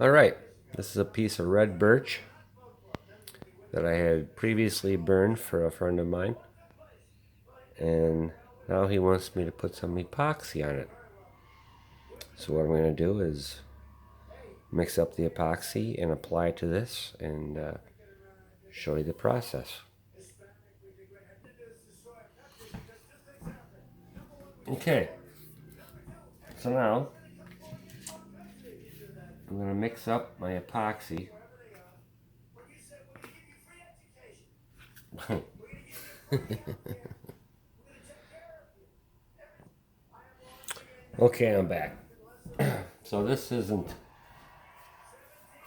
Alright, this is a piece of red birch that I had previously burned for a friend of mine, and now he wants me to put some epoxy on it. So what I'm going to do is mix up the epoxy and apply it to this and show you the process. Okay, so now I'm going to mix up my epoxy. Okay, I'm back. So this isn't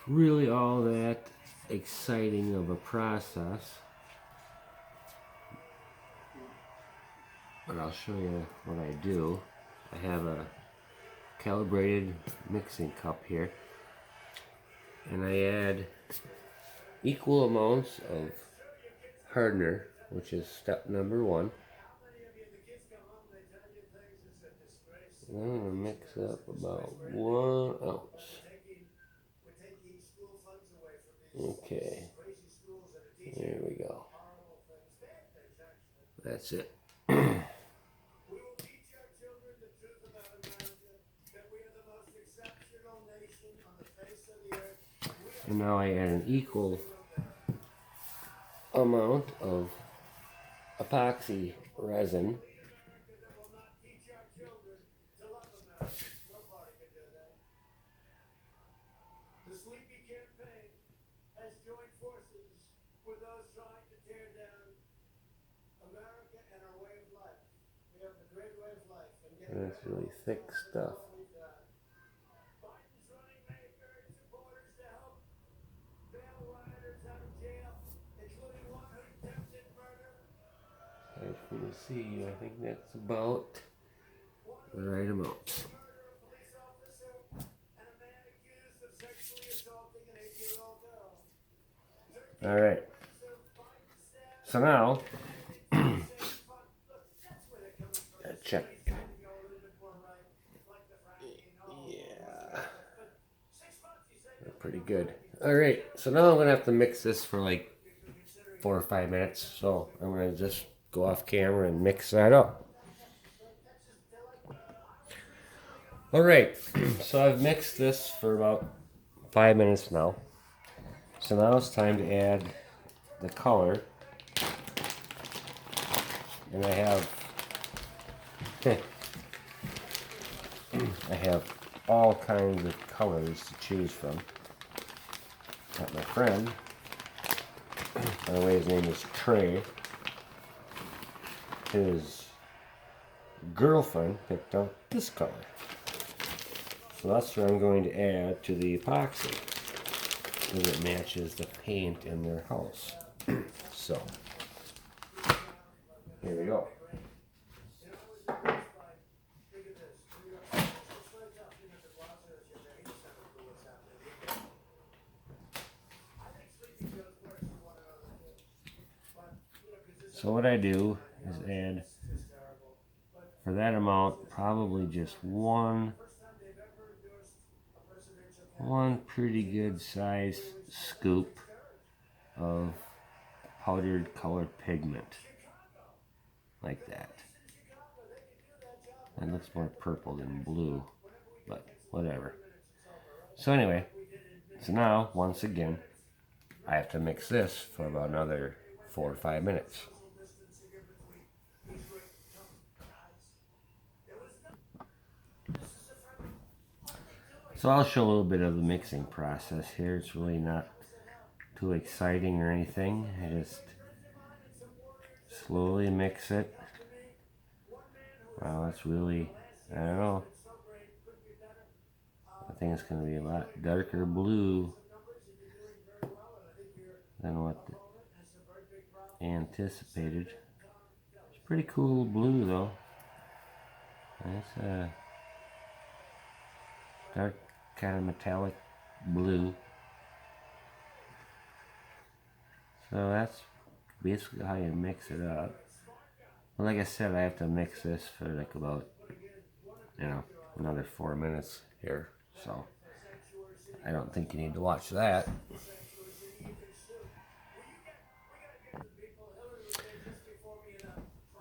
really all that exciting of a process, but I'll show you what I do. I have a calibrated mixing cup here, and I add equal amounts of hardener, which is step number one. I'm going to mix up about 1 ounce. Okay, there we go. That's it. And now I add an equal amount of epoxy resin. And it's really thick stuff. As you can see, I think that's about the right amount. Alright. So now, check. Yeah. They're pretty good. Alright, so now I'm going to have to mix this for like 4 or 5 minutes. So I'm going to just go off camera and mix that up. Alright, so I've mixed this for about 5 minutes now. So now it's time to add the color. And I have all kinds of colors to choose from. Got my friend, by the way, his name is Trey. His girlfriend picked out this color. So that's what I'm going to add to the epoxy, because it matches the paint in their house. So, here we go. So what I do is add, for that amount, probably just one pretty good size scoop of powdered colored pigment, like that. It looks more purple than blue, but whatever. So anyway, so now, once again, I have to mix this for about another 4 or 5 minutes. So I'll show a little bit of the mixing process here. It's really not too exciting or anything. I just slowly mix it. Wow, it's really, I don't know. I think it's going to be a lot darker blue than what anticipated. It's pretty cool blue though. It's a dark kind of metallic blue. So that's basically how you mix it up. Well, like I said, I have to mix this for like about, another 4 minutes here. So I don't think you need to watch that.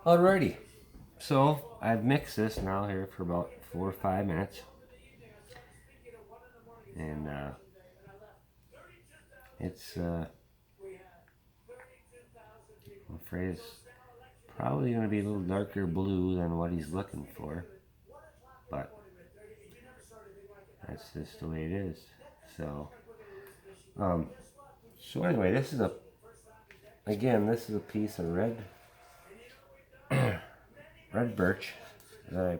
Alrighty, so I've mixed this now here for about 4 or 5 minutes, and it's I'm afraid it's probably going to be a little darker blue than what he's looking for, but that's just the way it is. So anyway, this is a piece of red birch that I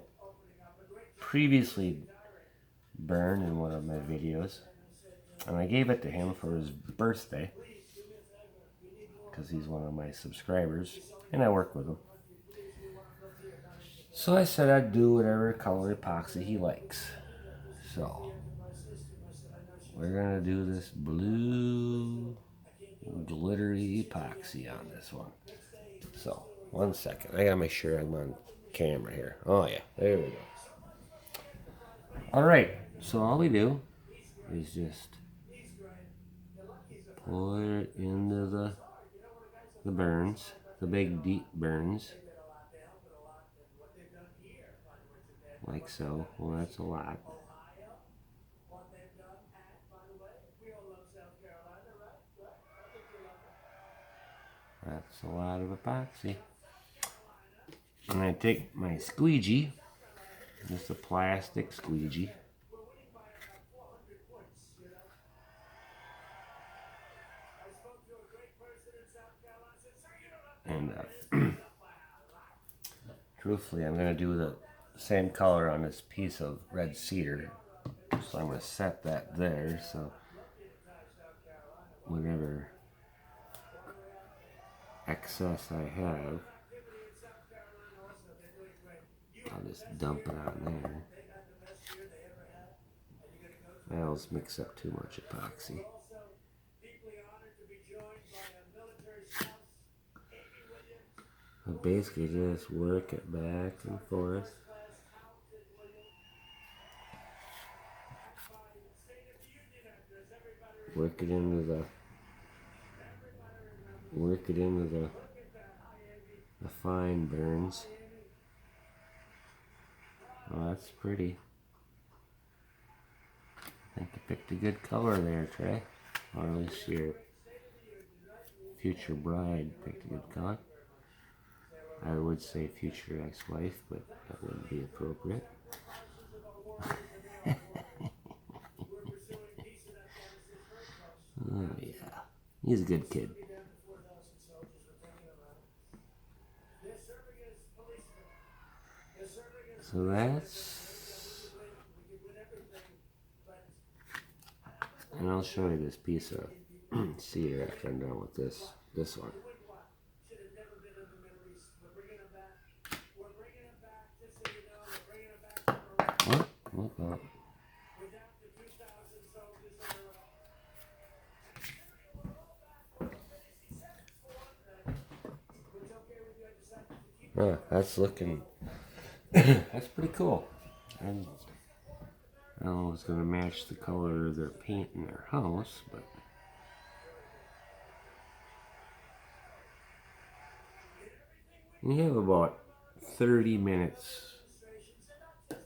previously burned in one of my videos, and I gave it to him for his birthday because he's one of my subscribers and I work with him. So I said I'd do whatever color epoxy he likes. So we're gonna do this blue glittery epoxy on this one. So 1 second, I gotta make sure I'm on camera here. Oh yeah, there we go. Alright, so all we do is just pour it into the burns, the big deep burns, like so. Well, that's a lot. That's a lot of epoxy. And I take my squeegee, just a plastic squeegee, and truthfully, I'm going to do the same color on this piece of red cedar, so I'm going to set that there, so whatever excess I have, I'll just dump it on there. I always mix up too much epoxy. I basically just work it back and forth. Work it into the fine burns. Oh, that's pretty. I think you picked a good color there, Trey. Or at least your future bride picked a good color. I would say future ex-wife, but that wouldn't be appropriate. Oh yeah, he's a good kid. So that's, and I'll show you this piece of cedar after I'm done with this one. What? Oh, that's looking, that's pretty cool. And I don't know if it's going to match the color of their paint in their house, but you have about 30 minutes to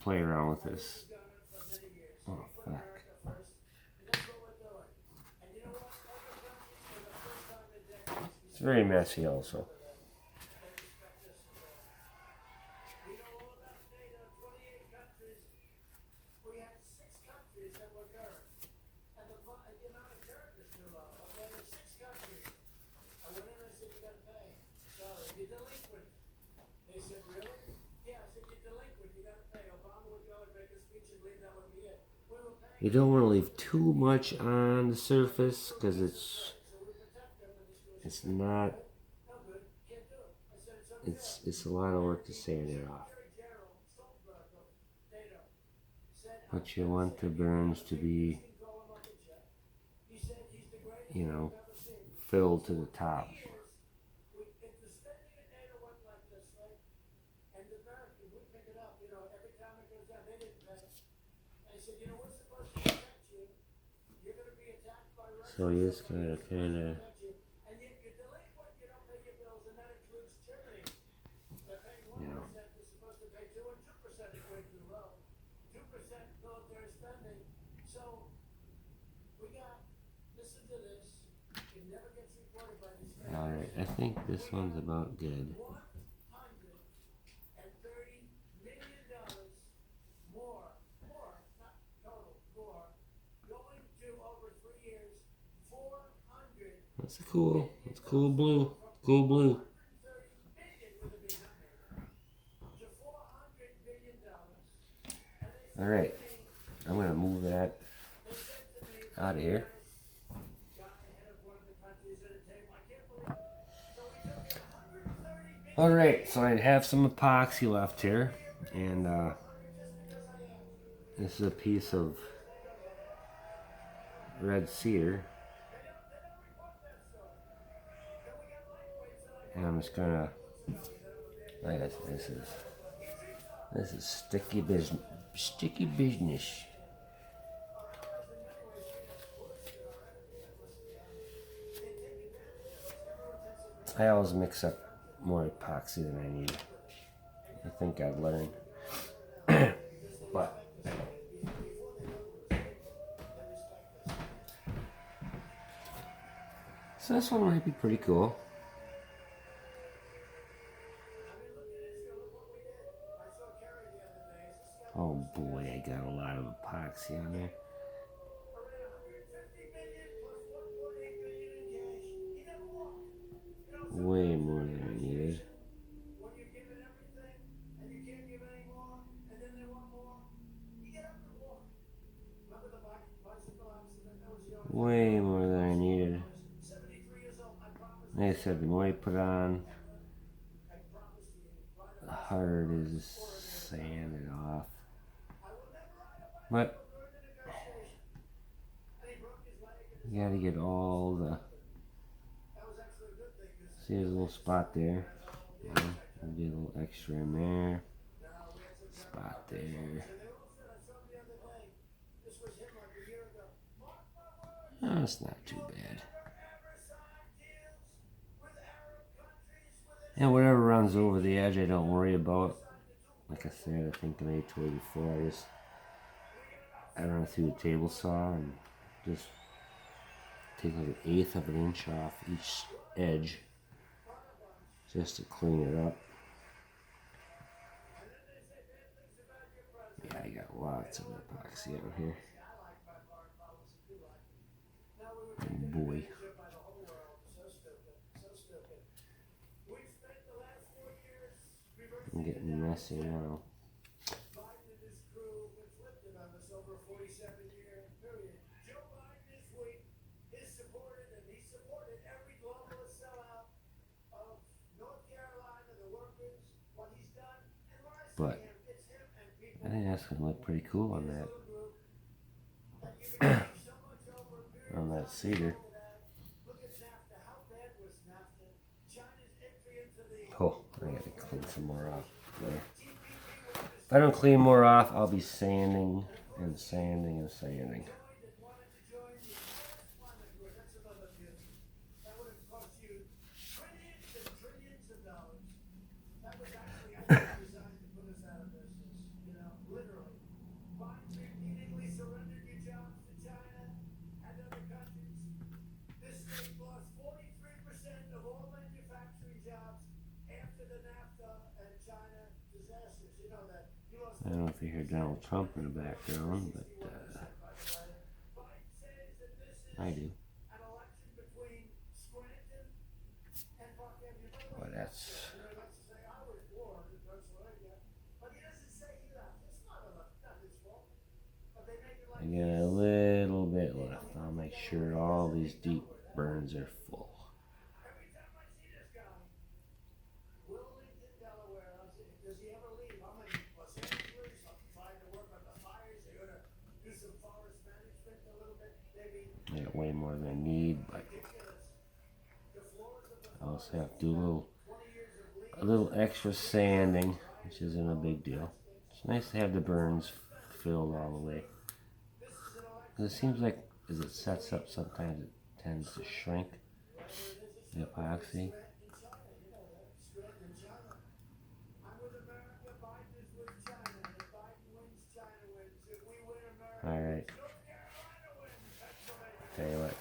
play around with this. Oh, fuck. It's very messy also. You don't want to leave too much on the surface because it's not, it's a lot of work to sand it off. But you want the burns to be, you know, filled to the top. So he is kind of you know. Alright, I think this one's about good. That's it's cool blue. Cool blue. Alright, I'm gonna move that out of here. Alright, so I have some epoxy left here, and this is a piece of red cedar, and I'm just gonna, I guess this is sticky business. I always mix up more epoxy than I need. I think I've learned. But so this one might be pretty cool. Oh boy, I got a lot of epoxy on there. Way more than I needed. Way more than I needed. Like I said, the more you put on, the harder it is to sand it off. But you gotta get all the. See, there's a little spot there. Yeah, I'll get a little extra in there. Spot there. Oh, it's not too bad. And whatever runs over the edge, I don't worry about. Like I said, I think I told you before, I run it through the table saw and just take like 1/8 of an inch off each edge just to clean it up. Yeah, I got lots of epoxy out here. Oh boy. I'm getting messy now. But I think that's gonna look pretty cool on that on that cedar. Oh, I gotta clean some more off there. If I don't clean more off, I'll be sanding and sanding and sanding. I don't know if you hear Donald Trump in the background, but I do. Well, that's. I got a little bit left. I'll make sure all these deep burns are full. I got way more than I need, but I also have to do a little extra sanding, which isn't a big deal. It's nice to have the burns filled all the way. It seems like as it sets up, sometimes tends to shrink the epoxy. Alright. Tell you what.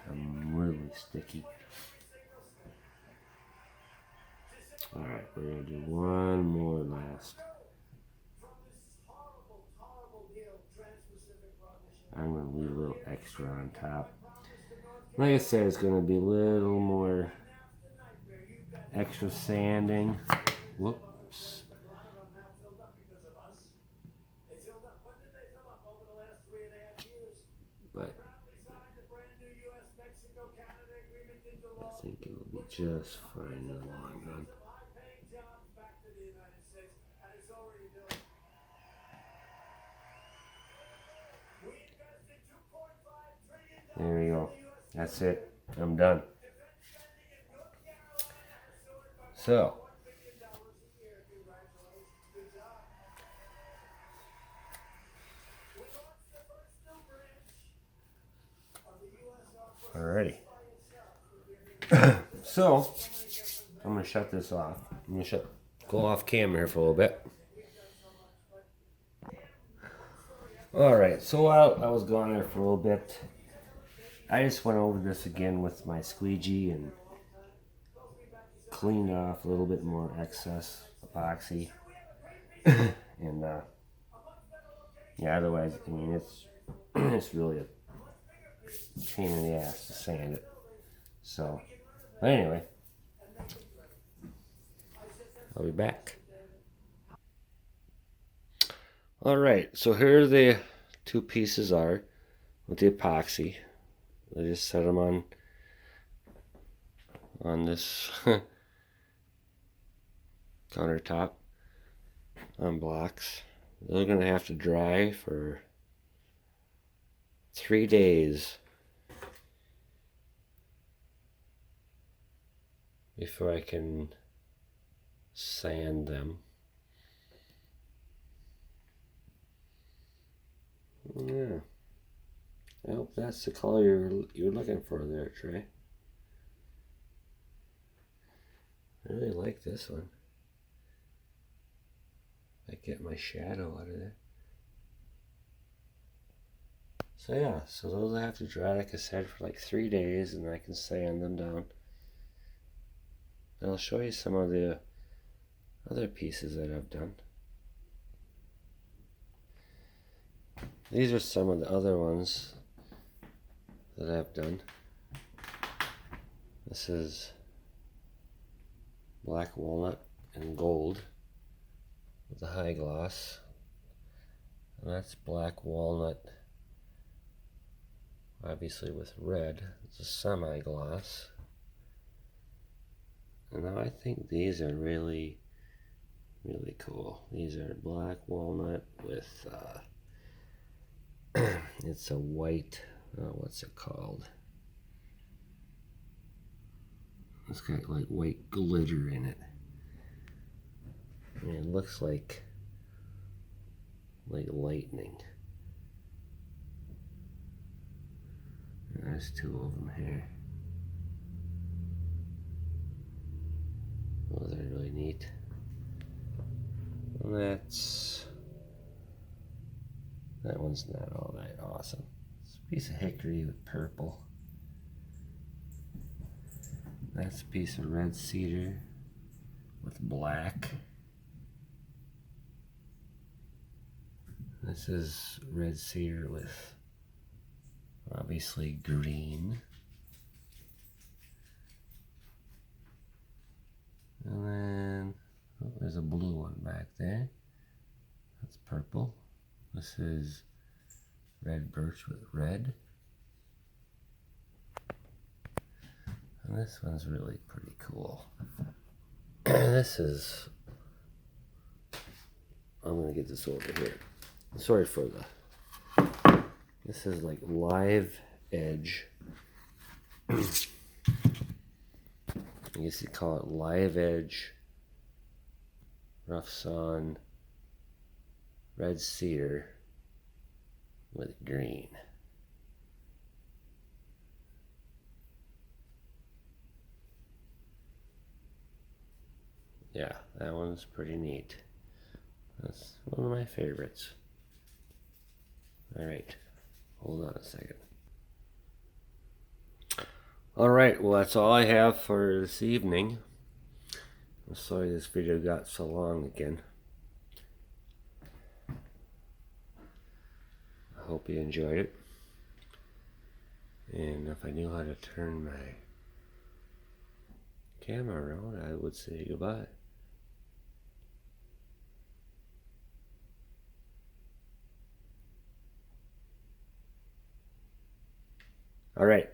I'm really sticky. Alright, we're going to do one more last. I'm going to leave a little extra on top. Like I said, it's going to be a little more extra sanding. Whoops. But I think it will be just fine in the long run. There we go. That's it. I'm done. So, alrighty. So, I'm going to shut this off. I'm going to go off camera here for a little bit. Alright, so while I was gone there for a little bit, I just went over this again with my squeegee and cleaned off a little bit more excess epoxy. And yeah, otherwise, I mean, it's really a pain in the ass to sand it. So, but anyway, I'll be back. Alright, so here the two pieces are with the epoxy. I just set them on this countertop on blocks. They're going to have to dry for 3 days before I can sand them. Yeah. I hope that's the color you're looking for there, Trey. I really like this one. I get my shadow out of there. So yeah, so those I have to dry, like I said, for like 3 days, and I can sand them down. And I'll show you some of the other pieces that I've done. These are some of the other ones that I've done. This is black walnut and gold with a high gloss. And that's black walnut, obviously with red. It's a semi-gloss. And now I think these are really, really cool. These are black walnut with, it's a white, what's it called? It's got like white glitter in it. And it looks like lightning. There's two of them here. Oh, they're really neat. And that one's not all that awesome. It's a piece of hickory with purple. That's a piece of red cedar with black. This is red cedar with obviously green. And then, oh, there's a blue one back there. That's purple. This is red birch with red. And this one's really pretty cool. This is, I'm gonna get this over here. Sorry for this is like live edge. I guess you call it live edge rough sawn red cedar with green. Yeah, that one's pretty neat. That's one of my favorites. Alright, hold on a second. Alright, well that's all I have for this evening. I'm sorry this video got so long again. I hope you enjoyed it. And if I knew how to turn my camera around, I would say goodbye. All right.